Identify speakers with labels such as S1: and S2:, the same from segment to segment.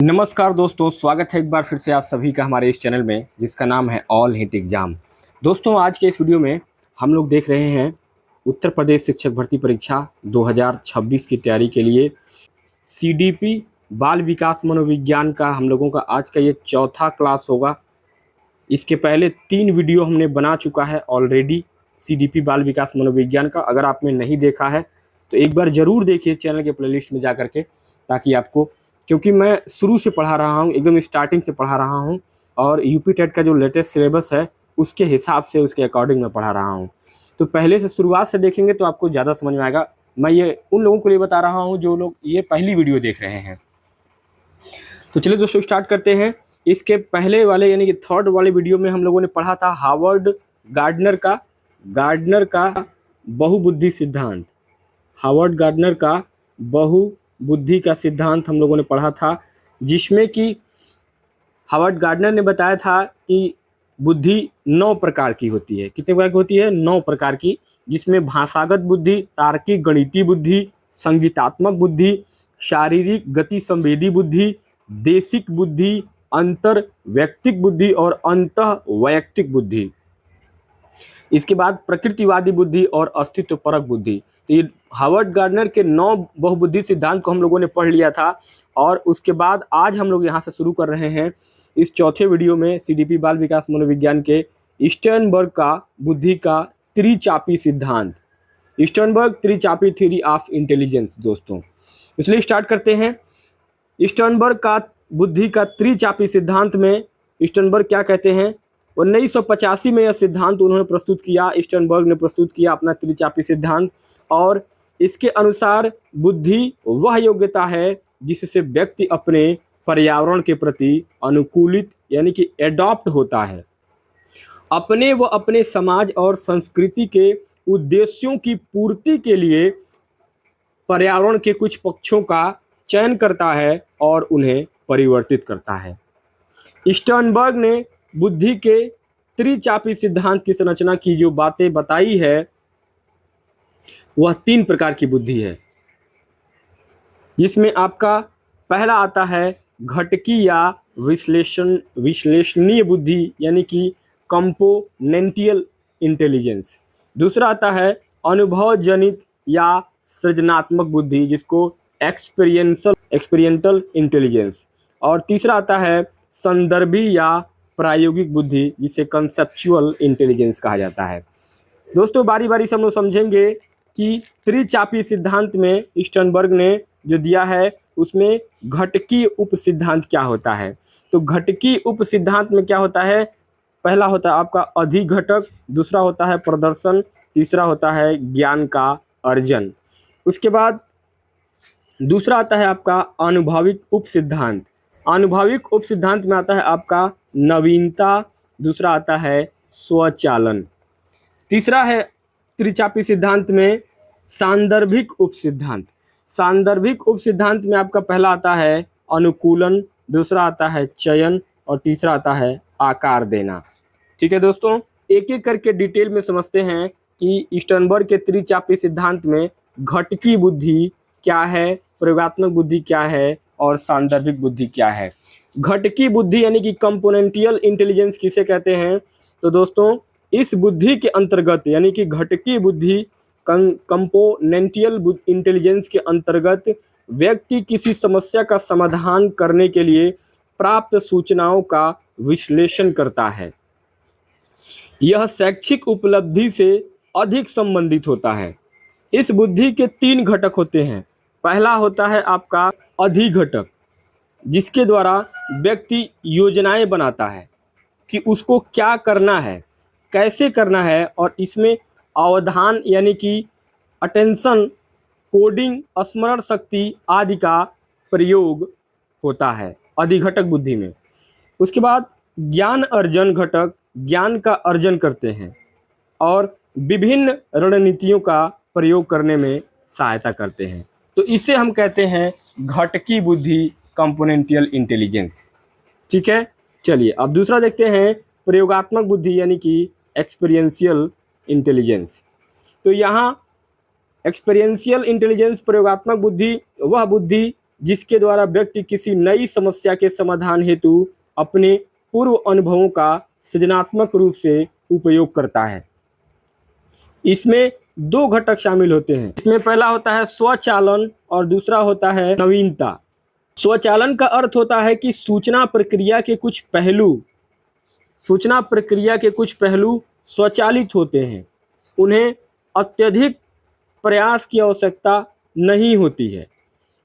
S1: नमस्कार दोस्तों, स्वागत है एक बार फिर से आप सभी का हमारे इस चैनल में जिसका नाम है ऑल हिट एग्जाम। दोस्तों, आज के इस वीडियो में हम लोग देख रहे हैं उत्तर प्रदेश शिक्षक भर्ती परीक्षा 2026 की तैयारी के लिए सीडीपी बाल विकास मनोविज्ञान का हम लोगों का आज का ये चौथा क्लास होगा। इसके पहले 3 वीडियो हमने बना चुका है ऑलरेडी सीडीपी बाल विकास मनोविज्ञान का। अगर आपने नहीं देखा है तो एक बार ज़रूर देखिए चैनल के प्लेलिस्ट में जा करके, ताकि आपको, क्योंकि मैं शुरू से पढ़ा रहा हूँ, एकदम स्टार्टिंग से पढ़ा रहा हूँ और यूपी टेट का जो लेटेस्ट सिलेबस है उसके हिसाब से, उसके अकॉर्डिंग मैं पढ़ा रहा हूँ। तो पहले से शुरुआत से देखेंगे तो आपको ज़्यादा समझ में आएगा। मैं ये उन लोगों के लिए बता रहा हूँ जो लोग ये पहली वीडियो देख रहे हैं। तो चलिए दोस्तों, स्टार्ट करते हैं। इसके पहले वाले यानी कि थर्ड वाले वीडियो में हम लोगों ने पढ़ा था हावर्ड गार्डनर का बहुबुद्धि सिद्धांत। हावर्ड गार्डनर का बहुबुद्धि का सिद्धांत हम लोगों ने पढ़ा था, जिसमें कि हावर्ड गार्डनर ने बताया था कि बुद्धि 9 प्रकार की होती है। कितने प्रकार की होती है? 9 प्रकार की, जिसमें भाषागत बुद्धि, तार्किक गणितीय बुद्धि, संगीतात्मक बुद्धि, शारीरिक गति संवेदी बुद्धि, देशिक बुद्धि, अंतर व्यक्तिक बुद्धि और अंतः वैयक्तिक बुद्धि। इसके बाद प्रकृतिवादी बुद्धि और अस्तित्वपरक बुद्धि। तो ये हावर्ड गार्डनर के 9 बहुबुद्धि सिद्धांत को हम लोगों ने पढ़ लिया था, और उसके बाद आज हम लोग यहाँ से शुरू कर रहे हैं इस चौथे वीडियो में सीडीपी बाल विकास मनोविज्ञान के स्टर्नबर्ग का बुद्धि का त्रिचापी सिद्धांत, स्टर्नबर्ग त्रिचापी थ्योरी ऑफ इंटेलिजेंस। दोस्तों, इसलिए स्टार्ट करते हैं। स्टर्नबर्ग का बुद्धि का त्रिचापी सिद्धांत में स्टर्नबर्ग क्या कहते हैं? 1985 में यह सिद्धांत उन्होंने प्रस्तुत किया, स्टर्नबर्ग ने प्रस्तुत किया अपना त्रिचापी सिद्धांत। और इसके अनुसार बुद्धि वह योग्यता है जिससे व्यक्ति अपने पर्यावरण के प्रति अनुकूलित यानी कि एडॉप्ट होता है, अपने व अपने समाज और संस्कृति के उद्देश्यों की पूर्ति के लिए पर्यावरण के कुछ पक्षों का चयन करता है और उन्हें परिवर्तित करता है। स्टर्नबर्ग ने बुद्धि के त्रिचापी सिद्धांत की संरचना की जो बातें बताई है वह 3 प्रकार की बुद्धि है, जिसमें आपका पहला आता है घटकी या विश्लेषणीय बुद्धि यानी कि कंपोनेंटियल इंटेलिजेंस। दूसरा आता है अनुभव जनित या सृजनात्मक बुद्धि, जिसको एक्सपेरिएंटल इंटेलिजेंस। और तीसरा आता है संदर्भी या प्रायोगिक बुद्धि, जिसे कंसेप्चुअल इंटेलिजेंस कहा जाता है। दोस्तों, बारी बारी से हम लोग समझेंगे कि त्रिचापी सिद्धांत में स्टर्नबर्ग ने जो दिया है उसमें घटकी उप सिद्धांत क्या होता है। तो घटकी उप सिद्धांत में क्या होता है? पहला होता है आपका अधिघटक, दूसरा होता है प्रदर्शन, तीसरा होता है ज्ञान का अर्जन। उसके बाद दूसरा आता है आपका आनुभविक उप सिद्धांत। आनुभविक उप सिद्धांत में आता है आपका नवीनता, दूसरा आता है स्वचालन, तीसरा है त्रिचापी सिद्धांत में सांदर्भिक उप सिद्धांत। सांदर्भिक उप सिद्धांत में आपका पहला आता है अनुकूलन, दूसरा आता है चयन और तीसरा आता है आकार देना। ठीक है दोस्तों, एक एक करके डिटेल में समझते हैं कि स्टर्नबर्ग के त्रिचापी सिद्धांत में घटकी बुद्धि क्या है, प्रयोगात्मक बुद्धि क्या है और सांदर्भिक बुद्धि क्या है। घटकी बुद्धि यानी कि कंपोनेंटियल इंटेलिजेंस किसे कहते हैं? तो दोस्तों, इस बुद्धि के अंतर्गत यानी कि घटकी बुद्धि कंपोनेंटियल इंटेलिजेंस के अंतर्गत व्यक्ति किसी समस्या का समाधान करने के लिए प्राप्त सूचनाओं का विश्लेषण करता है। यह शैक्षिक उपलब्धि से अधिक संबंधित होता है। इस बुद्धि के 3 घटक होते हैं। पहला होता है आपका अधिघटक, जिसके द्वारा व्यक्ति योजनाएं बनाता है कि उसको क्या करना है, कैसे करना है, और इसमें अवधान यानी कि अटेंशन, कोडिंग, स्मरण शक्ति आदि का प्रयोग होता है अधिघटक बुद्धि में। उसके बाद ज्ञान अर्जन घटक ज्ञान का अर्जन करते हैं और विभिन्न रणनीतियों का प्रयोग करने में सहायता करते हैं। तो इसे हम कहते हैं घटकी बुद्धि, कंपोनेंटियल इंटेलिजेंस। ठीक है, चलिए अब दूसरा देखते हैं प्रयोगात्मक बुद्धि यानी कि एक्सपीरियंशियल इंटेलिजेंस। तो यहाँ एक्सपीरियंशियल इंटेलिजेंस, प्रयोगात्मक बुद्धि, वह बुद्धि जिसके द्वारा व्यक्ति किसी नई समस्या के समाधान हेतु अपने पूर्व अनुभवों का सृजनात्मक रूप से उपयोग करता है। इसमें दो घटक शामिल होते हैं। इसमें पहला होता है स्वचालन और दूसरा होता है नवीनता। स्वचालन का अर्थ होता है कि सूचना प्रक्रिया के कुछ पहलू स्वचालित होते हैं, उन्हें अत्यधिक प्रयास की आवश्यकता नहीं होती है।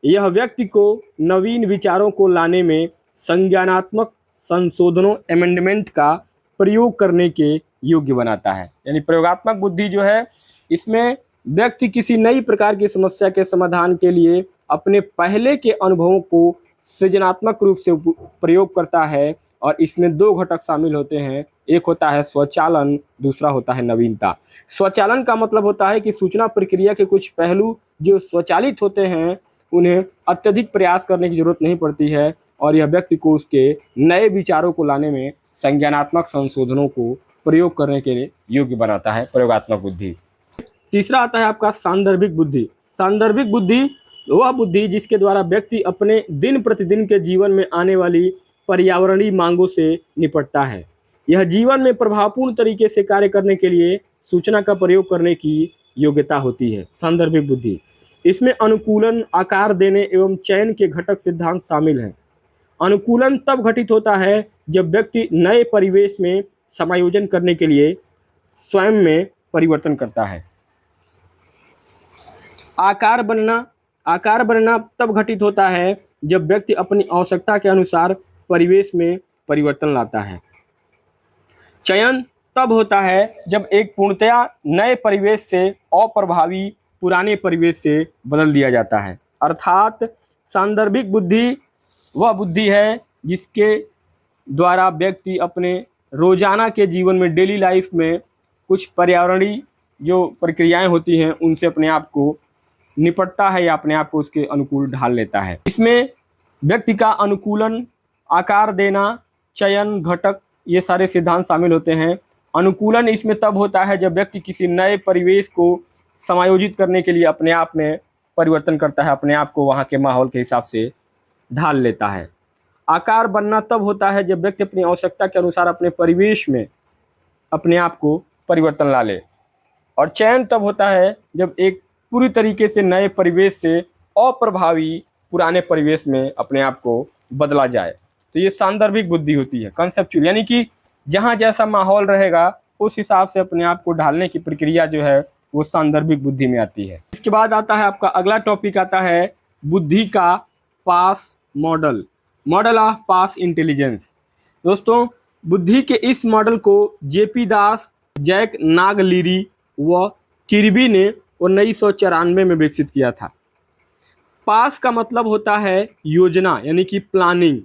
S1: यह व्यक्ति को नवीन विचारों को लाने में संज्ञानात्मक संशोधनों अमेंडमेंट का प्रयोग करने के योग्य बनाता है। यानी प्रयोगात्मक बुद्धि जो है, इसमें व्यक्ति किसी नई प्रकार की समस्या के समाधान के लिए अपने पहले के अनुभवों को सृजनात्मक रूप से प्रयोग करता है और इसमें दो घटक शामिल होते हैं। एक होता है स्वचालन, दूसरा होता है नवीनता। स्वचालन का मतलब होता है कि सूचना प्रक्रिया के कुछ पहलू जो स्वचालित होते हैं, उन्हें अत्यधिक प्रयास करने की जरूरत नहीं पड़ती है और यह व्यक्ति को उसके नए विचारों को लाने में संज्ञानात्मक संशोधनों को प्रयोग करने के लिए योग्य बनाता है प्रयोगात्मक बुद्धि। तीसरा आता है आपका सांदर्भिक बुद्धि। सांदर्भिक बुद्धि वह बुद्धि जिसके द्वारा व्यक्ति अपने दिन प्रतिदिन के जीवन में आने वाली पर्यावरणीय मांगों से निपटता है। यह जीवन में प्रभावपूर्ण तरीके से कार्य करने के लिए सूचना का प्रयोग करने की योग्यता होती है। सांदर्भिक बुद्धि, इसमें अनुकूलन, आकार देने एवं चयन के घटक सिद्धांत शामिल हैं। अनुकूलन तब घटित होता है जब व्यक्ति नए परिवेश में समायोजन करने के लिए स्वयं में परिवर्तन करता है। आकार बनना तब घटित होता है जब व्यक्ति अपनी आवश्यकता के अनुसार परिवेश में परिवर्तन लाता है। चयन तब होता है जब एक पूर्णतया नए परिवेश से अप्रभावी पुराने परिवेश से बदल दिया जाता है। अर्थात सांदर्भिक बुद्धि वह बुद्धि है जिसके द्वारा व्यक्ति अपने रोजाना के जीवन में, डेली लाइफ में कुछ पर्यावरणीय जो प्रक्रियाएं होती हैं उनसे अपने आप को निपटता है या अपने आप को उसके अनुकूल ढाल लेता है। इसमें व्यक्ति का अनुकूलन, आकार देना, चयन, घटक, ये सारे सिद्धांत शामिल होते हैं। अनुकूलन इसमें तब होता है जब व्यक्ति किसी नए परिवेश को समायोजित करने के लिए अपने आप में परिवर्तन करता है, अपने आप को वहाँ के माहौल के हिसाब से ढाल लेता है। आकार बनना तब होता है जब व्यक्ति अपनी आवश्यकता के अनुसार अपने परिवेश में अपने आप को परिवर्तन ला ले। और चयन तब होता है जब एक पूरी तरीके से नए परिवेश से अप्रभावी पुराने परिवेश में अपने आप को बदला जाए। तो ये सांदर्भिक बुद्धि होती है, कंसेप्चुअल, यानी कि जहाँ जैसा माहौल रहेगा उस हिसाब से अपने आप को ढालने की प्रक्रिया जो है वो सांदर्भिक बुद्धि में आती है। इसके बाद आता है आपका अगला टॉपिक आता है बुद्धि का PASS model, model of PASS intelligence. दोस्तों, बुद्धि के इस मॉडल को जेपी दास, जैक नागलिरी व किर्बी ने 1994 में विकसित किया था। पास का मतलब होता है योजना यानी कि प्लानिंग,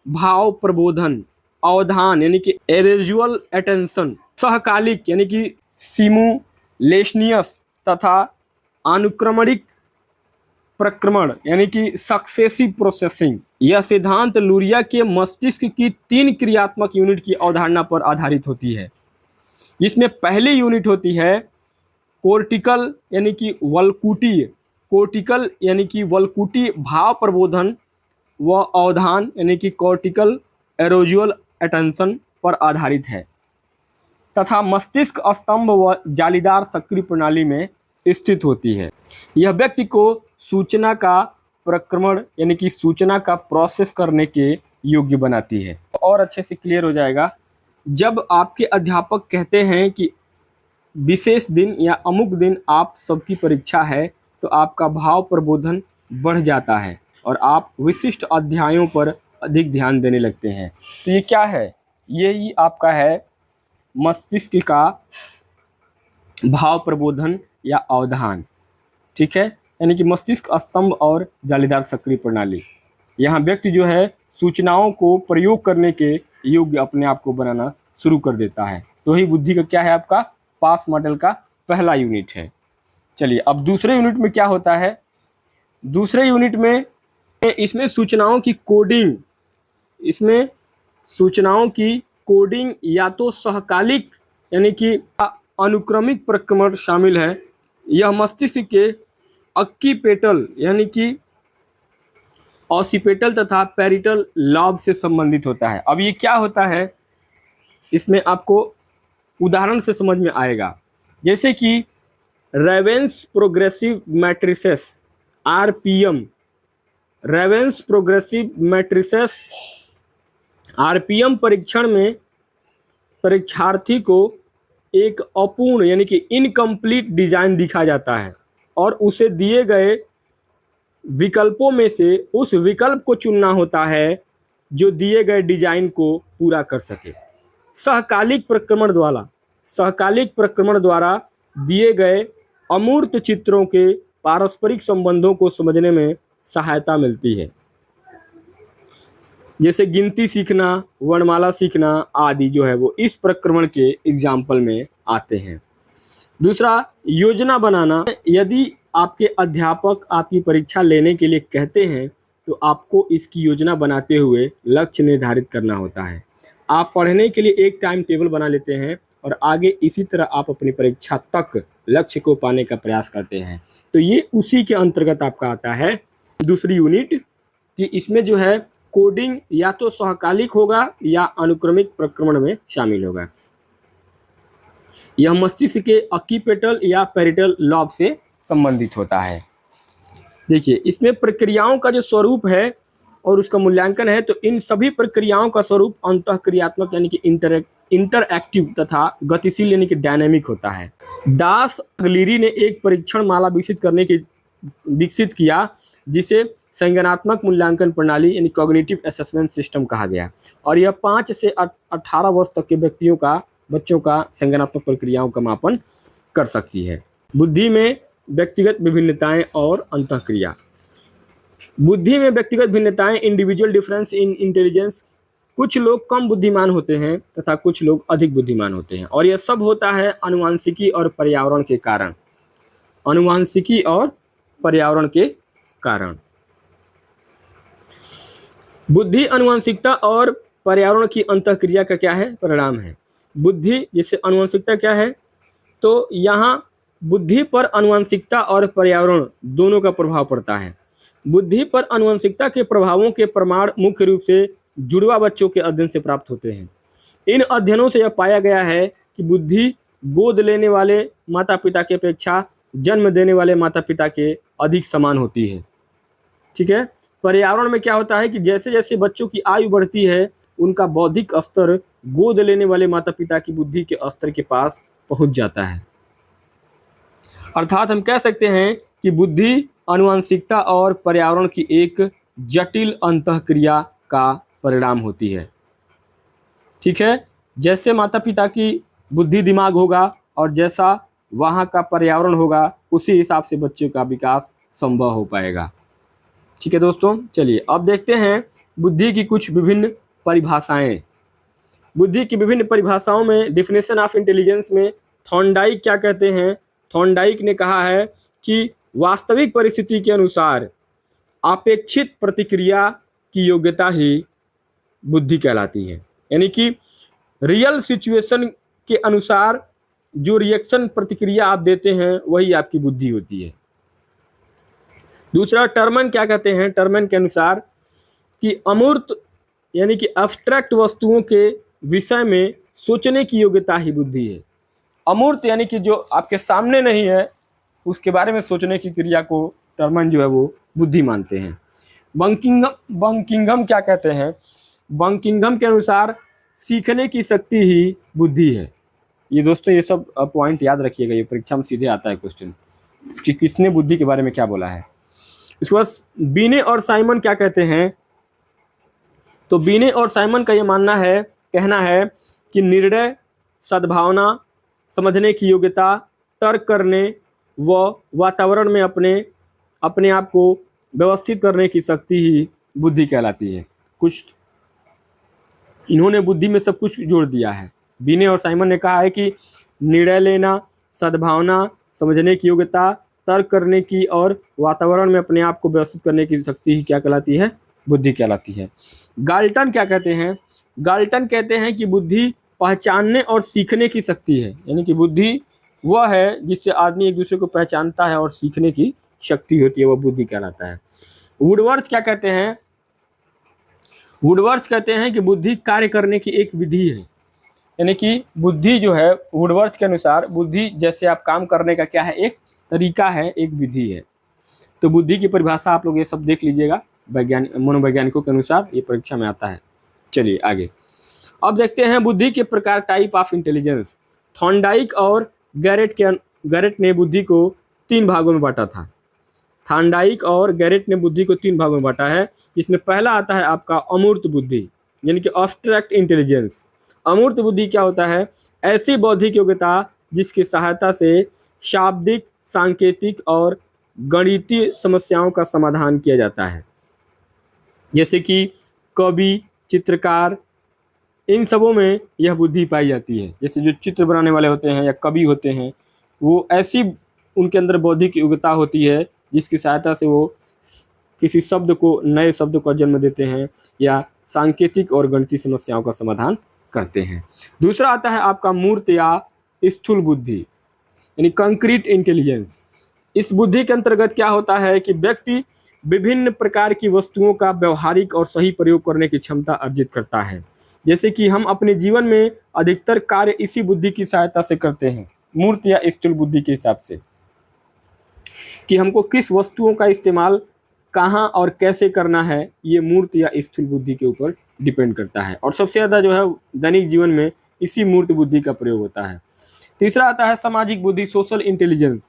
S1: भाव प्रबोधन, अवधान यानी कि एरेजुअल अटेंशन, सहकालिक यानी कि सिमुलेशनियस तथा अनुक्रमणिक प्रक्रमण यानी कि सक्सेसिव प्रोसेसिंग। यह सिद्धांत लुरिया के मस्तिष्क की 3 क्रियात्मक यूनिट की अवधारणा पर आधारित होती है। इसमें पहली यूनिट होती है कोर्टिकल यानी कि वल्कुटी, कोर्टिकल यानी कि वल्कुटी भाव प्रबोधन व अवधान यानी कि कॉर्टिकल एरोजुअल अटेंशन पर आधारित है तथा मस्तिष्क स्तंभ व जालीदार सक्रिय प्रणाली में स्थित होती है। यह व्यक्ति को सूचना का प्रक्रमण यानी कि सूचना का प्रोसेस करने के योग्य बनाती है। और अच्छे से क्लियर हो जाएगा जब आपके अध्यापक कहते हैं कि विशेष दिन या अमुक दिन आप सबकी परीक्षा है, तो आपका भाव प्रबोधन बढ़ जाता है और आप विशिष्ट अध्यायों पर अधिक ध्यान देने लगते हैं। तो ये क्या है? यही आपका है मस्तिष्क का भाव प्रबोधन या अवधान, ठीक है, यानी कि मस्तिष्क स्तंभ और जालीदार सक्रिय प्रणाली। यहाँ व्यक्ति जो है सूचनाओं को प्रयोग करने के योग्य अपने आप को बनाना शुरू कर देता है। तो ही बुद्धि का क्या है, आपका पास मॉडल का पहला यूनिट है। चलिए अब दूसरे यूनिट में क्या होता है। दूसरे यूनिट में इसमें सूचनाओं की कोडिंग, इसमें सूचनाओं की कोडिंग या तो सहकालिक यानी कि अनुक्रमिक प्रक्रमण शामिल है। यह मस्तिष्क के अक्कीपेटल यानी कि ऑसिपिटल तथा पैरिटल लॉब से संबंधित होता है। अब ये क्या होता है, इसमें आपको उदाहरण से समझ में आएगा। जैसे कि ravens progressive matrices RPM, ravens progressive matrices RPM परीक्षण में परीक्षार्थी को एक अपूर्ण यानी कि इनकम्प्लीट डिजाइन दिखा जाता है और उसे दिए गए विकल्पों में से उस विकल्प को चुनना होता है जो दिए गए डिजाइन को पूरा कर सके। सहकालिक प्रक्रमण द्वारा दिए गए अमूर्त चित्रों के पारस्परिक संबंधों को समझने में सहायता मिलती है, जैसे गिनती सीखना, वर्णमाला सीखना आदि जो है वो इस प्रक्रमण के एग्जाम्पल में आते हैं। दूसरा, योजना बनाना। यदि आपके अध्यापक आपकी परीक्षा लेने के लिए कहते हैं तो आपको इसकी योजना बनाते हुए लक्ष्य निर्धारित करना होता है। आप पढ़ने के लिए एक टाइम टेबल बना लेते हैं और आगे इसी तरह आप अपनी परीक्षा तक लक्ष्य को पाने का प्रयास करते हैं। तो ये उसी के अंतर्गत आपका आता है दूसरी यूनिट कि इसमें जो है कोडिंग या तो सहकालिक होगा या अनुक्रमिक प्रक्रमण में शामिल होगा। यह मस्तिष्क के ऑक्यूपेटल या पैरिटल लॉब से संबंधित होता है। देखिए, इसमें प्रक्रियाओं का जो स्वरूप है और उसका मूल्यांकन है, तो इन सभी प्रक्रियाओं का स्वरूप अंतःक्रियात्मक यानी कि इंटरएक्टिव तथा गतिशील यानी कि डायनेमिक होता है। दास अगलीरी ने एक परीक्षण माला विकसित किया जिसे संज्ञानात्मक मूल्यांकन प्रणाली यानी कॉग्निटिव असेसमेंट सिस्टम कहा गया, और यह 5 से 18 वर्ष तक के बच्चों का संज्ञानात्मक प्रक्रियाओं का मापन कर सकती है। बुद्धि में व्यक्तिगत विभिन्नताएं और अंतःक्रिया। बुद्धि में व्यक्तिगत भिन्नताएं, इंडिविजुअल डिफरेंस इन इंटेलिजेंस। कुछ लोग कम बुद्धिमान होते हैं तथा कुछ लोग अधिक बुद्धिमान होते हैं, और यह सब होता है आनुवांशिकी और पर्यावरण के कारण। आनुवांशिकी और पर्यावरण के कारण बुद्धि आनुवांशिकता और पर्यावरण की अंतःक्रिया का क्या है, परिणाम है। बुद्धि जैसे आनुवांशिकता क्या है, तो यहाँ बुद्धि पर आनुवांशिकता और पर्यावरण दोनों का प्रभाव पड़ता है। बुद्धि पर आनुवांशिकता के प्रभावों के प्रमाण मुख्य रूप से जुड़वा बच्चों के अध्ययन से प्राप्त होते हैं। इन अध्ययनों से यह पाया गया है कि बुद्धि गोद लेने वाले माता पिता की अपेक्षा जन्म देने वाले माता पिता के अधिक समान होती है। ठीक है। पर्यावरण में क्या होता है कि जैसे जैसे बच्चों की आयु बढ़ती है उनका बौद्धिक स्तर गोद लेने वाले माता पिता की बुद्धि के स्तर के पास पहुंच जाता है। अर्थात हम कह सकते हैं कि बुद्धि आनुवांशिकता और पर्यावरण की एक जटिल अंतःक्रिया का परिणाम होती है। ठीक है। जैसे माता पिता की बुद्धि दिमाग होगा और जैसा वहाँ का पर्यावरण होगा उसी हिसाब से बच्चे का विकास संभव हो पाएगा। ठीक है दोस्तों, चलिए अब देखते हैं बुद्धि की कुछ विभिन्न परिभाषाएं। बुद्धि की विभिन्न परिभाषाओं में डेफिनेशन ऑफ इंटेलिजेंस में थॉर्नडाइक क्या कहते हैं। थॉर्नडाइक ने कहा है कि वास्तविक परिस्थिति के अनुसार अपेक्षित प्रतिक्रिया की योग्यता ही बुद्धि कहलाती है। यानी कि रियल सिचुएशन के अनुसार जो रिएक्शन प्रतिक्रिया आप देते हैं वही आपकी बुद्धि होती है। दूसरा, टर्मन क्या कहते हैं। टर्मन के अनुसार कि अमूर्त यानी कि एब्स्ट्रैक्ट वस्तुओं के विषय में सोचने की योग्यता ही बुद्धि है। अमूर्त यानी कि जो आपके सामने नहीं है उसके बारे में सोचने की क्रिया को टर्मन जो है वो बुद्धि मानते हैं। बंकिंघम क्या कहते हैं। बंकिंघम के अनुसार सीखने की शक्ति ही बुद्धि है। ये दोस्तों ये सब पॉइंट याद रखिएगा, ये परीक्षा में सीधे आता है क्वेश्चन कि किसने बुद्धि के बारे में क्या बोला है। इसके बाद बीने और साइमन क्या कहते हैं। तो बीने और साइमन का ये कहना है कि निर्णय, सद्भावना, समझने की योग्यता, तर्क करने व वातावरण में अपने आप को व्यवस्थित करने की शक्ति ही बुद्धि कहलाती है। कुछ इन्होंने बुद्धि में सब कुछ जोड़ दिया है। बीने और साइमन ने कहा है कि निर्णय लेना, सद्भावना, समझने की योग्यता, तर्क करने की और वातावरण में अपने आप को व्यवस्थित करने की शक्ति ही क्या कहलाती है, बुद्धि कहलाती है। गाल्टन क्या कहते हैं। गाल्टन कहते हैं कि बुद्धि पहचानने और सीखने की शक्ति है। यानी कि बुद्धि वह है जिससे आदमी एक दूसरे को पहचानता है और सीखने की शक्ति होती है, वह बुद्धि कहलाता है। वुडवर्थ क्या कहते हैं? वुडवर्थ कहते हैं कि बुद्धि कार्य करने की एक विधि है, यानी कि बुद्धि जो है वुडवर्थ के अनुसार बुद्धि जैसे आप काम करने का क्या है, एक तरीका है, एक विधि है। तो बुद्धि की परिभाषा आप लोग ये सब देख लीजिएगा, मनोवैज्ञानिकों के अनुसार ये परीक्षा में आता है। चलिए आगे अब देखते हैं बुद्धि के प्रकार, टाइप ऑफ इंटेलिजेंस। थॉर्नडाइक और गैरेट ने बुद्धि को 3 भागों में बांटा था। थॉर्नडाइक और गैरेट ने बुद्धि को 3 भागों में बांटा है, जिसमें पहला आता है आपका अमूर्त बुद्धि, यानी कि एब्स्ट्रैक्ट इंटेलिजेंस। अमूर्त बुद्धि क्या होता है? ऐसी बौद्धिक योग्यता जिसकी सहायता से शाब्दिक, सांकेतिक और गणितीय समस्याओं का समाधान किया जाता है, जैसे कि कवि, चित्रकार, इन सबों में यह बुद्धि पाई जाती है। जैसे जो चित्र बनाने वाले होते हैं या कवि होते हैं, वो ऐसी उनके अंदर बौद्धिक योग्यता होती है जिसकी सहायता से वो किसी शब्द को, नए शब्द को जन्म देते हैं या सांकेतिक और गणितीय समस्याओं का समाधान करते हैं। दूसरा आता है आपका मूर्त या स्थूल बुद्धि, यानी कंक्रीट इंटेलिजेंस। इस बुद्धि के अंतर्गत क्या होता है कि व्यक्ति विभिन्न प्रकार की वस्तुओं का व्यवहारिक और सही प्रयोग करने की क्षमता अर्जित करता है। जैसे कि हम अपने जीवन में अधिकतर कार्य इसी बुद्धि की सहायता से करते हैं, मूर्त या स्थूल बुद्धि के हिसाब से, कि हमको किस वस्तुओं का इस्तेमाल कहाँ और कैसे करना है, ये मूर्त या स्थूल बुद्धि के ऊपर डिपेंड करता है। और सबसे ज़्यादा जो है दैनिक जीवन में इसी मूर्त बुद्धि का प्रयोग होता है। तीसरा आता है सामाजिक बुद्धि, सोशल इंटेलिजेंस।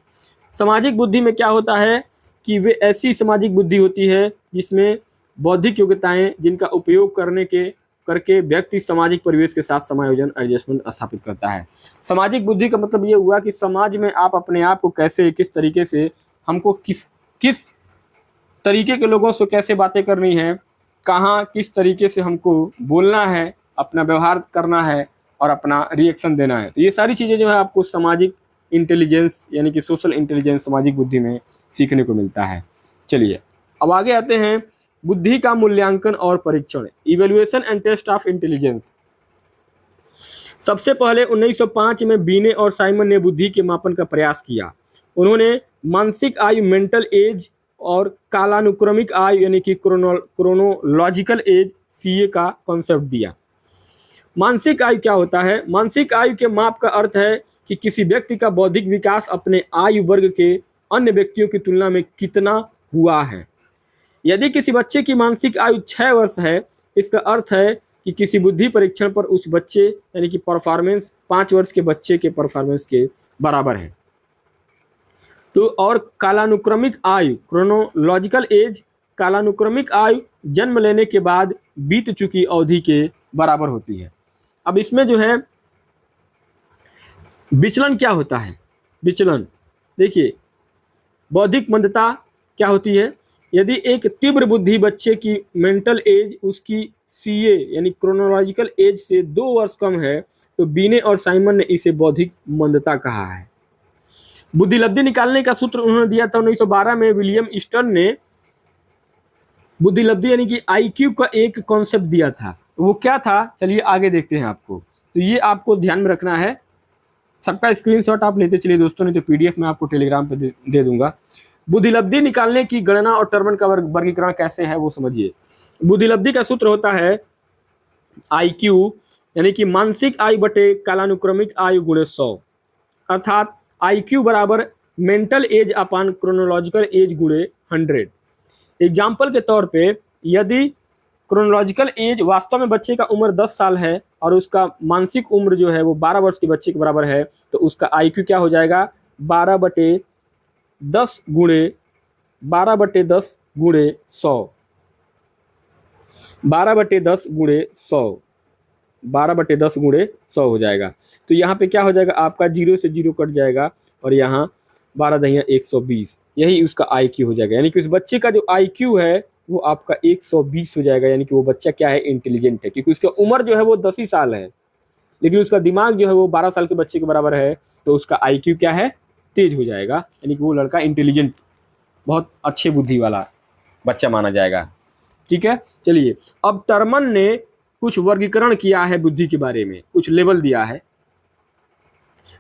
S1: सामाजिक बुद्धि में क्या होता है कि वे ऐसी सामाजिक बुद्धि होती है जिसमें बौद्धिक योग्यताएं जिनका उपयोग करके व्यक्ति सामाजिक परिवेश के साथ समायोजन, एडजस्टमेंट स्थापित करता है। सामाजिक बुद्धि का मतलब ये हुआ कि समाज में आप अपने आप को कैसे, किस तरीके से, हमको किस तरीके के लोगों से कैसे बातें करनी है, कहाँ किस तरीके से हमको बोलना है, अपना व्यवहार करना है और अपना रिएक्शन देना है। तो ये सारी चीज़ें जो है आपको सामाजिक इंटेलिजेंस यानी कि सोशल इंटेलिजेंस, सामाजिक बुद्धि में सीखने को मिलता है। चलिए अब आगे आते हैं बुद्धि का मूल्यांकन और परीक्षण, evaluation and test of intelligence. सबसे पहले 1905 में बीने और साइमन ने बुद्धि के मापन का प्रयास किया। उन्होंने मानसिक आयु, मेंटल एज और कालानुक्रमिक आयु यानी कि क्रोनोलॉजिकल एज, सीए का कॉन्सेप्ट दिया। मानसिक आयु क्या होता है? मानसिक आयु के माप का अर्थ है कि किसी व्यक्ति का बौद्धिक विकास अपने आयु वर्ग के अन्य व्यक्तियों की तुलना में कितना हुआ है। यदि किसी बच्चे की मानसिक आयु 6 वर्ष है, इसका अर्थ है कि किसी बुद्धि परीक्षण पर उस बच्चे यानी कि परफॉर्मेंस 5 वर्ष के बच्चे के परफॉर्मेंस के बराबर है। तो और कालानुक्रमिक आयु, क्रोनोलॉजिकल एज, कालानुक्रमिक आयु जन्म लेने के बाद बीत चुकी अवधि के बराबर होती है। अब इसमें जो है विचलन क्या होता है? विचलन देखिए, बौद्धिक मंदता क्या होती है? यदि एक तीव्र बुद्धि बच्चे की मेंटल एज उसकी सीए यानी क्रोनोलॉजिकल एज से 2 वर्ष कम है, तो बीने और साइमन ने इसे बौद्धिक मंदता कहा है। बुद्धिलब्धि निकालने का सूत्र उन्होंने दिया था 1912 में। विलियम ईस्टर्न ने बुद्धिलब्धि यानी कि आईक्यू का एक कॉन्सेप्ट दिया था। वो क्या था, चलिए आगे देखते हैं आपको। तो ये आपको ध्यान में रखना है, सबका स्क्रीनशॉट आप लेते चलिए दोस्तों, नहीं तो पीडीएफ में आपको टेलीग्राम पे दे दूंगा। बुद्धिलब्धि निकालने की गणना और टर्मन का वर्गीकरण कैसे है वो समझिए। बुद्धिलब्धि का सूत्र होता है आईक्यू यानी कि मानसिक आयु बटे कालानुक्रमिक आयु गुणे 100, अर्थात आईक्यू बराबर मेंटल एज अपान क्रोनोलॉजिकल एज गुणे 100। एग्जाम्पल के तौर पे यदि क्रोनोलॉजिकल एज वास्तव में बच्चे का उम्र 10 साल है और उसका मानसिक उम्र जो है वो 12 वर्ष के बच्चे के बराबर है, तो उसका आईक्यू क्या हो जाएगा? 12/10 गुणे 12/10 गुणे 100, 12/10 गुणे 100, 12/10 गुणे 100 हो जाएगा। तो यहाँ पे क्या हो जाएगा? आपका 0 से 0 कट जाएगा और यहाँ 12 दहिया 120, यही उसका आईक्यू हो जाएगा। यानी कि उस बच्चे का जो आईक्यू है वो आपका 120 हो जाएगा। यानी कि वो बच्चा क्या है? इंटेलिजेंट है, क्योंकि उसका उम्र जो है वो 10 ही साल है, लेकिन उसका दिमाग जो है वो 12 साल के बच्चे के बराबर है, तो उसका आईक्यू क्या है? तेज हो जाएगा। यानी कि वो लड़का इंटेलिजेंट, बहुत अच्छे बुद्धि वाला बच्चा माना जाएगा। ठीक है, चलिए अब टर्मन ने कुछ वर्गीकरण किया है बुद्धि के बारे में, कुछ लेवल दिया है,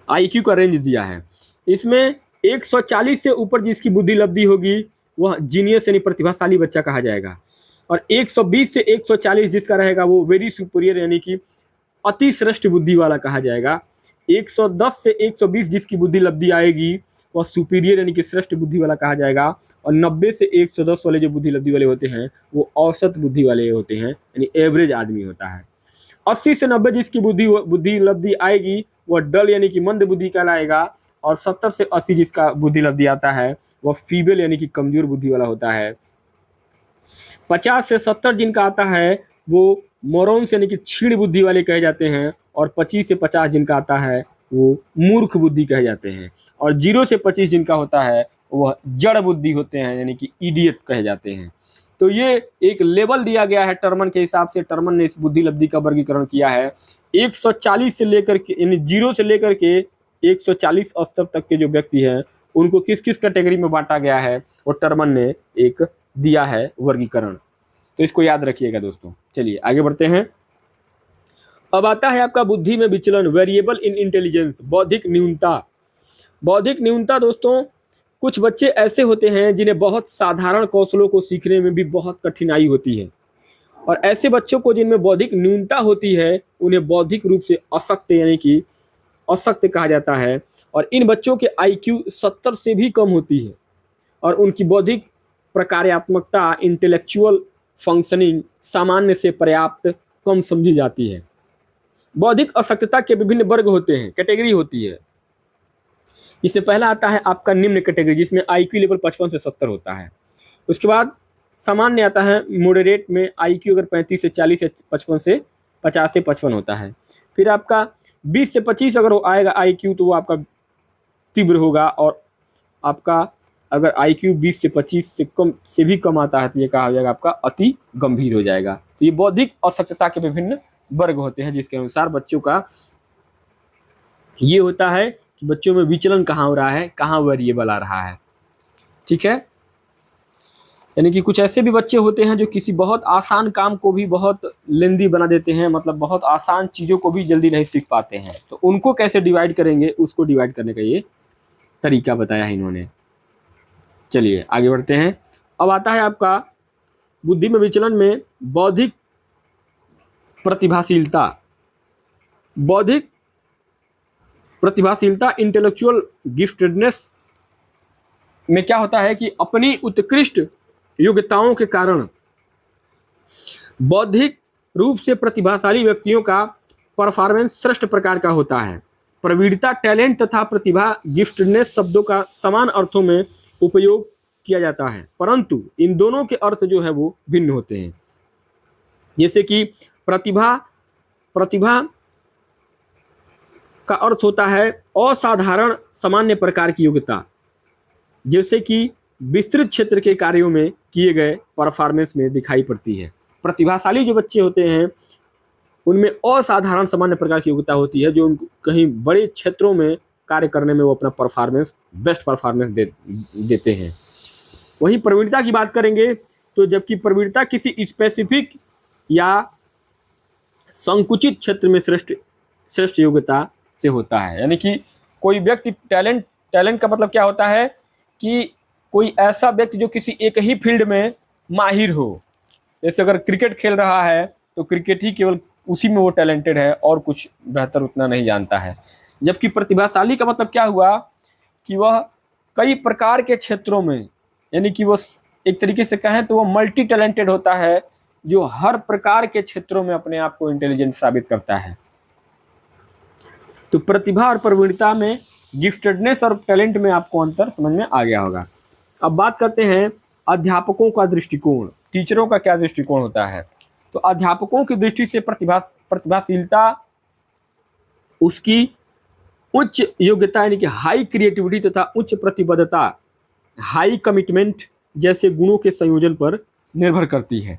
S1: आईक्यू का रेंज दिया है। इसमें 140 से ऊपर जिसकी बुद्धि लब्धि होगी वह जीनियस यानी प्रतिभाशाली बच्चा कहा जाएगा। और 120 से 140 जिसका रहेगा वो वेरी सुपीरियर यानी कि अति श्रेष्ठ बुद्धि वाला कहा जाएगा। 110 से 120 जिसकी बुद्धि लब्धि आएगी वह सुपीरियर यानी कि श्रेष्ठ बुद्धि वाला कहा जाएगा। और 90 से 110 वाले जो बुद्धि लब्धि वाले होते हैं वो औसत बुद्धि वाले होते हैं यानी एवरेज आदमी होता है। 80 से 90 जिसकी बुद्धि लब्धि आएगी वह डल यानी कि मंद बुद्धि कहलाएगा। और 70 से 80 जिसका बुद्धि लब्धि आता है वह फीबल यानी कि कमजोर बुद्धि वाला होता है। 50 से 70 जिनका आता है वो मोरॉन्स यानी कि छीड़ बुद्धि वाले कहे जाते हैं। और 25 से 50 जिनका आता है वो मूर्ख बुद्धि कहे जाते हैं। और 0 से 25 जिनका होता है वह जड़ बुद्धि होते हैं यानी कि इडियट कहे जाते हैं। तो ये एक लेवल दिया गया है टर्मन के हिसाब से। टर्मन ने इस बुद्धि लब्धि का वर्गीकरण किया है। 140 से लेकर के यानी 0 से लेकर के 140 स्तर तक के जो व्यक्ति हैं उनको किस किस कैटेगरी में बांटा गया है वो टर्मन ने एक दिया है वर्गीकरण। तो इसको याद रखिएगा दोस्तों। चलिए आगे बढ़ते हैं। अब आता है आपका बुद्धि में विचलन, वेरिएबल इन इंटेलिजेंस, बौद्धिक न्यूनता। बौद्धिक न्यूनता दोस्तों, कुछ बच्चे ऐसे होते हैं जिन्हें बहुत साधारण कौशलों को सीखने में भी बहुत कठिनाई होती है। और ऐसे बच्चों को जिनमें बौद्धिक न्यूनता होती है उन्हें बौद्धिक रूप से अशक्त यानी कि अशक्त कहा जाता है। और इन बच्चों के IQ 70 से भी कम होती है और उनकी बौद्धिक प्रकार्यात्मकता इंटेलेक्चुअल फंक्शनिंग सामान्य से पर्याप्त कम समझी जाती है। बौद्धिक अशक्तता के विभिन्न वर्ग होते हैं, कैटेगरी होती है। इससे पहला आता है आपका निम्न कैटेगरी जिसमें IQ लेवल 55 से 70 होता है। उसके बाद सामान्य आता है, मॉडरेट में IQ अगर 35 से 40 या 55 से 50 से 55 होता है। फिर आपका 20 से 25 अगर वो आएगा IQ तो वो आपका तीव्र होगा। और आपका अगर IQ 20 से 25 से कम से भी कम आता है तो ये कहा जाएगा आपका अति गंभीर हो जाएगा। तो ये बौद्धिक अशक्तता के विभिन्न वर्ग होते हैं जिसके अनुसार बच्चों का ये होता है कि बच्चों में विचलन कहाँ हो रहा है, कहाँ वेरिएबल आ रहा है। ठीक है, यानी कि कुछ ऐसे भी बच्चे होते हैं जो किसी बहुत आसान काम को भी बहुत लेंदी बना देते हैं, मतलब बहुत आसान चीज़ों को भी जल्दी नहीं सीख पाते हैं। तो उनको कैसे डिवाइड करेंगे, उसको डिवाइड करने का ये तरीका बताया है इन्होंने। चलिए आगे बढ़ते हैं। अब आता है आपका बुद्धि में विचलन में बौद्धिक प्रतिभाशीलता। बौद्धिक प्रतिभाशीलता इंटेलेक्चुअल गिफ्टेडनेस में क्या होता है कि अपनी उत्कृष्ट योग्यताओं के कारण बौद्धिक रूप से प्रतिभाशाली व्यक्तियों का परफॉर्मेंस श्रेष्ठ प्रकार का होता है। प्रवीणता, टैलेंट तथा प्रतिभा, गिफ्टेडनेस शब्दों का समान अर्थों में उपयोग किया जाता है, परंतु इन दोनों के अर्थ जो है वो भिन्न होते हैं। जैसे कि प्रतिभा का अर्थ होता है असाधारण सामान्य प्रकार की योग्यता, जैसे कि विस्तृत क्षेत्र के कार्यों में किए गए परफॉर्मेंस में दिखाई पड़ती है। प्रतिभाशाली जो बच्चे होते हैं उनमें असाधारण सामान्य प्रकार की योग्यता होती है जो उनको कहीं बड़े क्षेत्रों में कार्य करने में वो अपना परफॉर्मेंस बेस्ट परफॉर्मेंस देते हैं। वहीं प्रवीणता की बात करेंगे तो जबकि प्रवीणता किसी स्पेसिफिक या संकुचित क्षेत्र में श्रेष्ठ योग्यता से होता है। यानी कि कोई व्यक्ति टैलेंट का मतलब क्या होता है कि कोई ऐसा व्यक्ति जो किसी एक ही फील्ड में माहिर हो। जैसे अगर क्रिकेट खेल रहा है तो क्रिकेट ही केवल उसी में वो टैलेंटेड है और कुछ बेहतर उतना नहीं जानता है। जबकि प्रतिभाशाली का मतलब क्या हुआ कि वह कई प्रकार के क्षेत्रों में, यानी कि वो एक तरीके से कहें तो वो मल्टी टैलेंटेड होता है जो हर प्रकार के क्षेत्रों में अपने आप को इंटेलिजेंट साबित करता है। तो प्रतिभा और प्रवीणता में, गिफ्टेडनेस और टैलेंट में आपको अंतर समझ में आ गया होगा। अब बात करते हैं अध्यापकों का दृष्टिकोण, टीचरों का क्या दृष्टिकोण होता है। तो अध्यापकों की दृष्टि से प्रतिभाशीलता उसकी उच्च योग्यता यानी कि हाई क्रिएटिविटी तथा उच्च प्रतिबद्धता, हाई कमिटमेंट जैसे गुणों के संयोजन पर निर्भर करती है।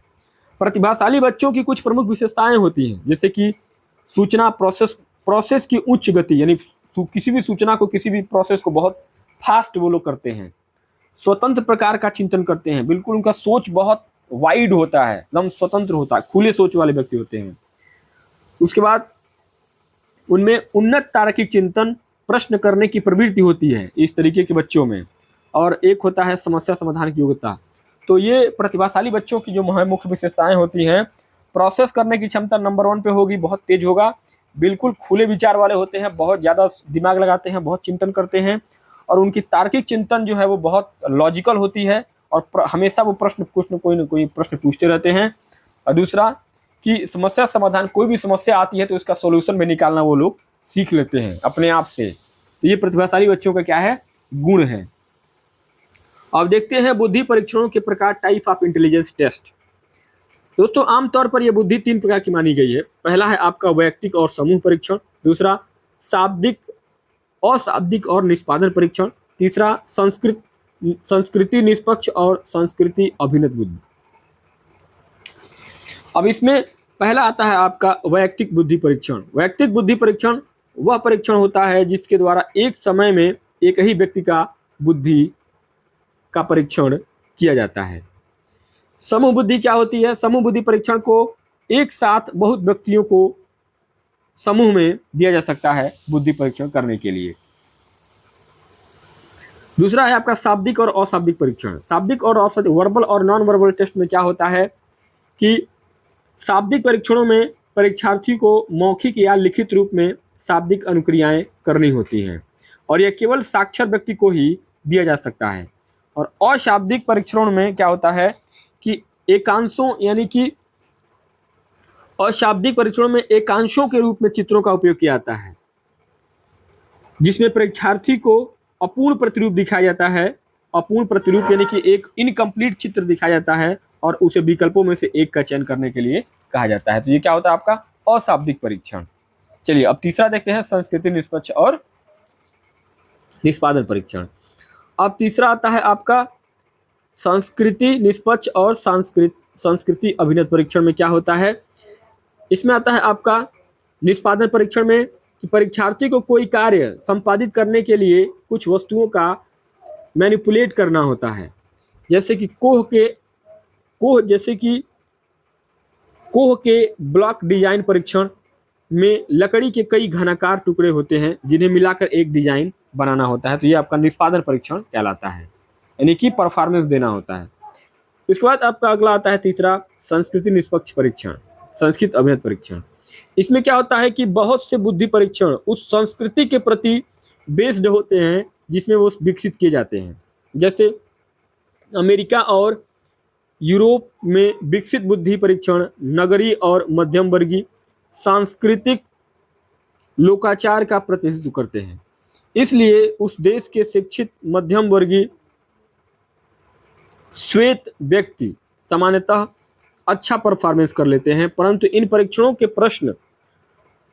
S1: प्रतिभाशाली बच्चों की कुछ प्रमुख विशेषताएं होती हैं, जैसे कि सूचना प्रोसेस की उच्च गति, यानी किसी भी सूचना को, किसी भी प्रोसेस को बहुत फास्ट वो लोग करते हैं। स्वतंत्र प्रकार का चिंतन करते हैं, बिल्कुल उनका सोच बहुत वाइड होता है, एकदम स्वतंत्र होता है, खुले सोच वाले व्यक्ति होते हैं। उसके बाद उनमें उन्नत तार्किक चिंतन, प्रश्न करने की प्रवृत्ति होती है इस तरीके के बच्चों में। और एक होता है समस्या समाधान की योग्यता। तो ये प्रतिभाशाली बच्चों की जो मुख्य विशेषताएं होती हैं, प्रोसेस करने की क्षमता नंबर 1 पे होगी, बहुत तेज होगा, बिल्कुल खुले विचार वाले होते हैं, बहुत ज़्यादा दिमाग लगाते हैं, बहुत चिंतन करते हैं, और उनकी तार्किक चिंतन जो है वो बहुत लॉजिकल होती है, और हमेशा वो प्रश्न कुछ न कोई प्रश्न पूछते रहते हैं। और दूसरा कि समस्या समाधान, कोई भी समस्या आती है तो उसका सॉल्यूशन भी निकालना वो लोग सीख लेते हैं अपने आप से। तो ये प्रतिभाशाली बच्चों का क्या है, गुण है। अब देखते हैं बुद्धि परीक्षणों के प्रकार, टाइप ऑफ इंटेलिजेंस टेस्ट। दोस्तों आमतौर पर यह बुद्धि 3 प्रकार की मानी गई है। पहला है आपका वैयक्तिक और समूह परीक्षण, दूसरा शाब्दिक, अशाब्दिक और निष्पादन परीक्षण, तीसरा संस्कृति निष्पक्ष और संस्कृति अभिनत बुद्धि। अब इसमें पहला आता है आपका वैयक्तिक बुद्धि परीक्षण। वैयक्तिक बुद्धि परीक्षण वह परीक्षण होता है जिसके द्वारा एक समय में एक ही व्यक्ति का बुद्धि का परीक्षण किया जाता है। समूह बुद्धि क्या होती है? समूह बुद्धि परीक्षण को एक साथ बहुत व्यक्तियों को समूह में दिया जा सकता है बुद्धि परीक्षण करने के लिए। दूसरा है आपका शाब्दिक और अशाब्दिक परीक्षण। शाब्दिक और अशाब्दिक, वर्बल और नॉन वर्बल टेस्ट में क्या होता है कि शाब्दिक परीक्षणों में परीक्षार्थी को मौखिक या लिखित रूप में शाब्दिक अनुक्रियाएं करनी होती हैं, और यह केवल साक्षर व्यक्ति को ही दिया जा सकता है। और अशाब्दिक परीक्षणों में क्या होता है कि एकांशों, यानी कि अशाब्दिक परीक्षणों में एकांशों के रूप में चित्रों का उपयोग किया जाता है, जिसमें परीक्षार्थी को अपूर्ण प्रतिरूप दिखाया जाता है। अपूर्ण प्रतिरूप यानी कि एक इनकम्प्लीट चित्र दिखाया जाता है, और उसे विकल्पों में से एक का चयन करने के लिए कहा जाता है। तो ये क्या होता है आपका अशाब्दिक परीक्षण। चलिए अब तीसरा देखते हैं, संस्कृति निष्पक्ष और निष्पादन परीक्षण। अब तीसरा आता है आपका संस्कृति निष्पक्ष और संस्कृति अभिनत परीक्षण में क्या होता है? इसमें आता है आपका निष्पादन परीक्षण में कि परीक्षार्थी को कोई कार्य संपादित करने के लिए कुछ वस्तुओं का मैनिपुलेट करना होता है, जैसे कि कोह के ब्लॉक डिजाइन परीक्षण में लकड़ी के कई घनाकार टुकड़े होते हैं जिन्हें मिलाकर एक डिजाइन बनाना होता है। तो ये आपका निष्पादन परीक्षण कहलाता है, यानी कि परफॉर्मेंस देना होता है। इसके बाद आपका अगला आता है तीसरा, संस्कृति निष्पक्ष परीक्षण, संस्कृत अभिनत परीक्षण। इसमें क्या होता है कि बहुत से बुद्धि परीक्षण उस संस्कृति के प्रति बेस्ड होते हैं जिसमें वो विकसित किए जाते हैं। जैसे अमेरिका और यूरोप में विकसित बुद्धि परीक्षण नगरीय और मध्यम वर्गीय सांस्कृतिक लोकाचार का प्रतिनिधित्व करते हैं। इसलिए उस देश के शिक्षित मध्यम वर्गीय श्वेत व्यक्ति सामान्यतः अच्छा परफॉर्मेंस कर लेते हैं, परंतु इन परीक्षणों के प्रश्न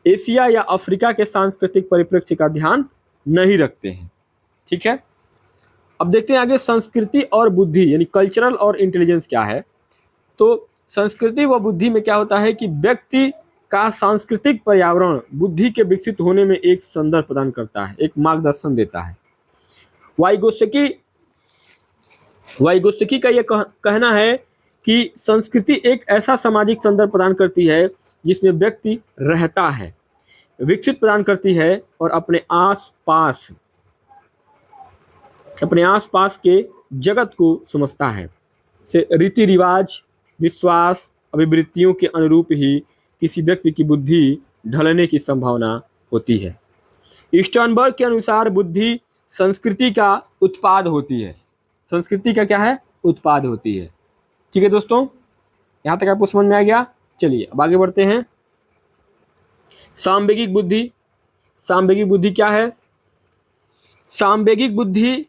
S1: एशिया या अफ्रीका के सांस्कृतिक परिप्रेक्ष्य का ध्यान नहीं रखते हैं। ठीक है, अब देखते हैं आगे संस्कृति और बुद्धि यानी कल्चरल और इंटेलिजेंस क्या है। तो संस्कृति व बुद्धि में क्या होता है कि व्यक्ति का सांस्कृतिक पर्यावरण बुद्धि के विकसित होने में एक संदर्भ प्रदान करता है, एक मार्गदर्शन देता है। वाइगोत्स्की का यह कहना है कि संस्कृति एक ऐसा सामाजिक संदर्भ प्रदान करती है जिसमें व्यक्ति रहता है, विकसित प्रदान करती है और अपने आसपास के जगत को समझता है। से रीति रिवाज, विश्वास, अभिवृत्तियों के अनुरूप ही किसी व्यक्ति की बुद्धि ढलने की संभावना होती है। स्टर्नबर्ग के अनुसार बुद्धि संस्कृति का उत्पाद होती है। संस्कृति का क्या है? उत्पाद होती है। ठीक है दोस्तों, यहाँ तक आपको समझ में आ गया। चलिए अब आगे बढ़ते हैं। सामवेगिक बुद्धि। सामवेगिक बुद्धि क्या है? सामवेगिक बुद्धि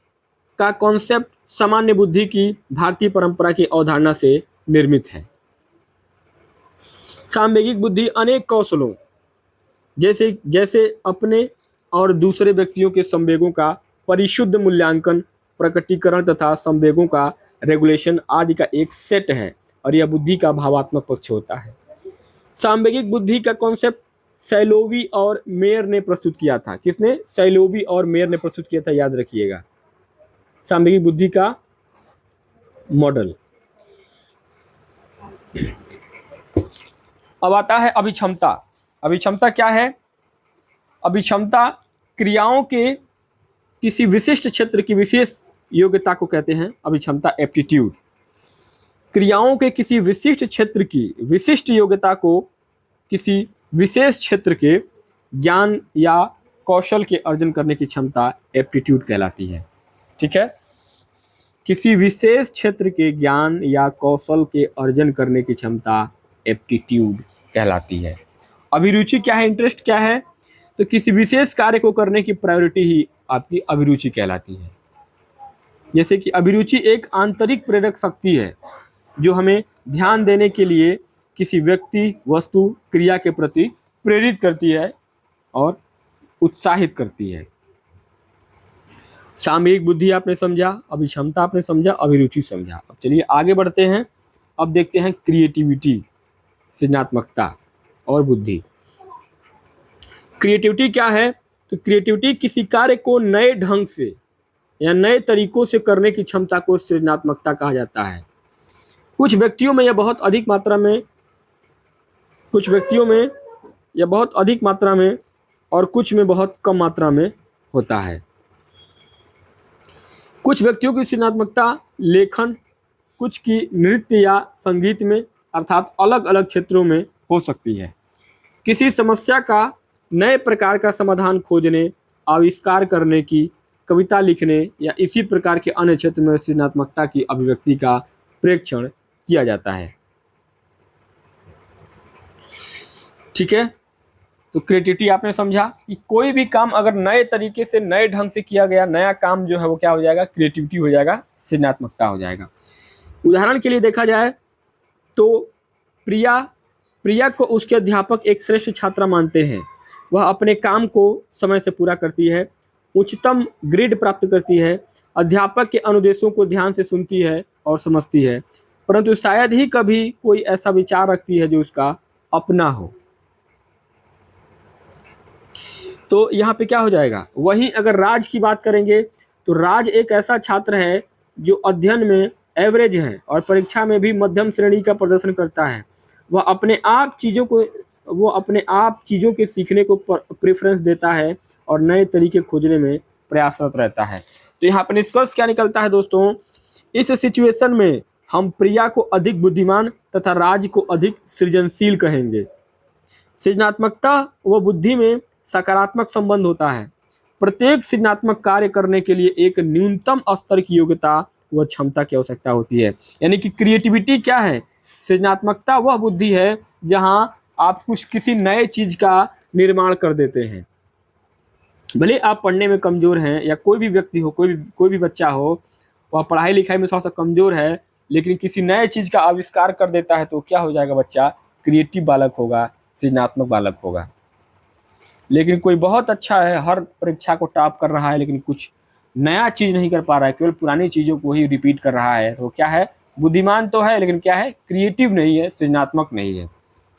S1: का कॉन्सेप्ट सामान्य बुद्धि की भारतीय परंपरा की अवधारणा से निर्मित है। सामवेगिक बुद्धि अनेक कौशलों जैसे अपने और दूसरे व्यक्तियों के संवेगों का परिशुद्ध मूल्यांकन, प्रकटीकरण तथा संवेगों का रेगुलेशन आदि का एक सेट है, और यह बुद्धि का भावात्मक पक्ष होता है। सामवेगिक बुद्धि का कॉन्सेप्ट सैलोवी और मेयर ने प्रस्तुत किया था। किसने? सैलोवी और मेयर ने प्रस्तुत किया था, याद रखिएगा। सामवेगिक बुद्धि का मॉडल। अब आता है अभिक्षमता। अभिक्षमता क्या है? अभिक्षमता क्रियाओं के किसी विशिष्ट क्षेत्र की विशेष योग्यता को कहते हैं अभिक्षमता, एप्टीट्यूड। क्रियाओं के किसी विशिष्ट क्षेत्र की विशिष्ट योग्यता को किसी विशेष क्षेत्र के ज्ञान या कौशल के अर्जन करने की क्षमता एप्टीट्यूड कहलाती है। ठीक है, किसी विशेष क्षेत्र के ज्ञान या कौशल के अर्जन करने की क्षमता एप्टीट्यूड कहलाती है। अभिरुचि क्या है, इंटरेस्ट क्या है, तो किसी विशेष कार्य को करने की प्रायोरिटी ही आपकी अभिरुचि कहलाती है। जैसे कि अभिरुचि एक आंतरिक प्रेरक शक्ति है जो हमें ध्यान देने के लिए किसी व्यक्ति, वस्तु, क्रिया के प्रति प्रेरित करती है और उत्साहित करती है। सामयिक बुद्धि आपने समझा, अभिक्षमता आपने समझा, अभिरुचि समझा। अब चलिए आगे बढ़ते हैं। अब देखते हैं क्रिएटिविटी, सृजनात्मकता और बुद्धि। क्रिएटिविटी क्या है, तो क्रिएटिविटी किसी कार्य को नए ढंग से या नए तरीकों से करने की क्षमता को सृजनात्मकता कहा जाता है। कुछ व्यक्तियों में यह बहुत अधिक मात्रा में और कुछ में बहुत कम मात्रा में होता है। कुछ व्यक्तियों की सृजनात्मकता लेखन, कुछ की नृत्य या संगीत में, अर्थात अलग अलग क्षेत्रों में हो सकती है। किसी समस्या का नए प्रकार का समाधान खोजने, आविष्कार करने की, कविता लिखने या इसी प्रकार के अन्य क्षेत्र में सृजनात्मकता की अभिव्यक्ति का प्रेक्षण किया जाता है। ठीक है, तो क्रिएटिविटी आपने समझा कि कोई भी काम अगर नए तरीके से, नए ढंग से किया गया, नया काम जो है वो क्या हो जाएगा, क्रिएटिविटी हो जाएगा, सृजनात्मकता हो जाएगा। उदाहरण के लिए देखा जाए तो प्रिया को उसके अध्यापक एक श्रेष्ठ छात्रा मानते हैं। वह अपने काम को समय से पूरा करती है, उच्चतम ग्रेड प्राप्त करती है, अध्यापक के अनुदेशों को ध्यान से सुनती है और समझती है, परंतु शायद ही कभी कोई ऐसा विचार रखती है जो उसका अपना हो। तो यहाँ पे क्या हो जाएगा, वहीं अगर राज की बात करेंगे तो राज एक ऐसा छात्र है जो अध्ययन में एवरेज है और परीक्षा में भी मध्यम श्रेणी का प्रदर्शन करता है। वह अपने आप चीज़ों के सीखने को प्रेफरेंस देता है और नए तरीके खोजने में प्रयासरत रहता है। तो यहाँ पर निष्कर्ष क्या निकलता है दोस्तों, इस सिचुएशन में हम प्रिया को अधिक बुद्धिमान तथा राज को अधिक सृजनशील कहेंगे। सृजनात्मकता व बुद्धि में सकारात्मक संबंध होता है। प्रत्येक सृजनात्मक कार्य करने के लिए एक न्यूनतम स्तर की योग्यता व क्षमता की आवश्यकता होती है। यानी कि क्रिएटिविटी क्या है, सृजनात्मकता वह बुद्धि है जहां आप किसी नए चीज का निर्माण कर देते हैं। भले आप पढ़ने में कमजोर हैं या कोई भी व्यक्ति हो, कोई भी बच्चा हो, वह पढ़ाई लिखाई में थोड़ा सा कमजोर है, लेकिन किसी नए चीज का आविष्कार कर देता है तो क्या हो जाएगा, बच्चा क्रिएटिव बालक होगा, सृजनात्मक बालक होगा। लेकिन कोई बहुत अच्छा है, हर परीक्षा को टॉप कर रहा है, लेकिन कुछ नया चीज नहीं कर पा रहा है, केवल पुरानी चीजों को ही रिपीट कर रहा है, तो क्या है, बुद्धिमान तो है लेकिन क्या है, क्रिएटिव नहीं है, सृजनात्मक नहीं है।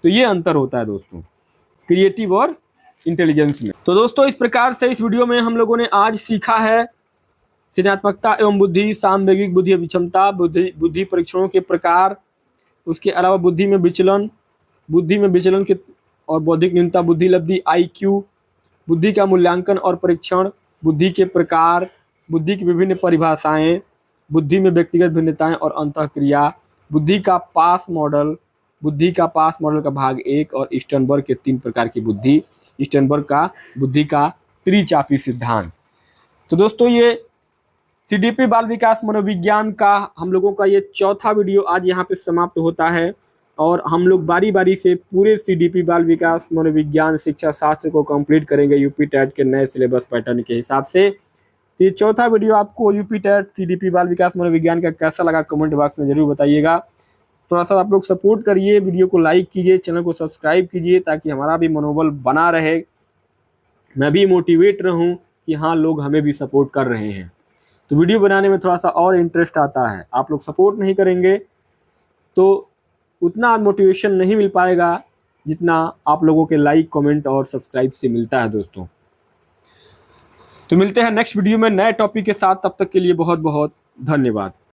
S1: तो ये अंतर होता है दोस्तों क्रिएटिव और इंटेलिजेंस में। तो दोस्तों इस प्रकार से इस वीडियो में हम लोगों ने आज सीखा है सृजनात्मकता एवं बुद्धि, सामवेगिक बुद्धि, अभिक्षमता, बुद्धि परीक्षणों के प्रकार, उसके अलावा बुद्धि में विचलन के और बौद्धिक न्यूनता, बुद्धि लब्धि, IQ, बुद्धि का मूल्यांकन और परीक्षण, बुद्धि के प्रकार, बुद्धि की विभिन्न परिभाषाएं, बुद्धि में व्यक्तिगत भिन्नताएं और अंतःक्रिया, बुद्धि का पास मॉडल का भाग 1 और स्टर्नबर्ग के 3 प्रकार की बुद्धि, स्टर्नबर्ग का बुद्धि का त्रिचापी सिद्धांत। तो दोस्तों ये CDP बाल विकास मनोविज्ञान का हम लोगों का ये चौथा वीडियो आज यहाँ पे समाप्त होता है और हम लोग बारी बारी से पूरे CDP बाल विकास मनोविज्ञान शिक्षा शास्त्र को कंप्लीट करेंगे यूपी टेट के नए सिलेबस पैटर्न के हिसाब से। तो ये चौथा वीडियो आपको यूपी टेट CDP बाल विकास मनोविज्ञान का कैसा लगा कमेंट बॉक्स में जरूर बताइएगा। थोड़ा सा आप लोग सपोर्ट करिए, वीडियो को लाइक कीजिए, चैनल को सब्सक्राइब कीजिए ताकि हमारा भी मनोबल बना रहे, मैं भी मोटिवेट रहूँ कि हाँ लोग हमें भी सपोर्ट कर रहे हैं। तो वीडियो बनाने में थोड़ा सा और इंटरेस्ट आता है, आप लोग सपोर्ट नहीं करेंगे तो उतना मोटिवेशन नहीं मिल पाएगा जितना आप लोगों के लाइक, कमेंट और सब्सक्राइब से मिलता है दोस्तों। तो मिलते हैं नेक्स्ट वीडियो में नए टॉपिक के साथ, तब तक के लिए बहुत बहुत धन्यवाद।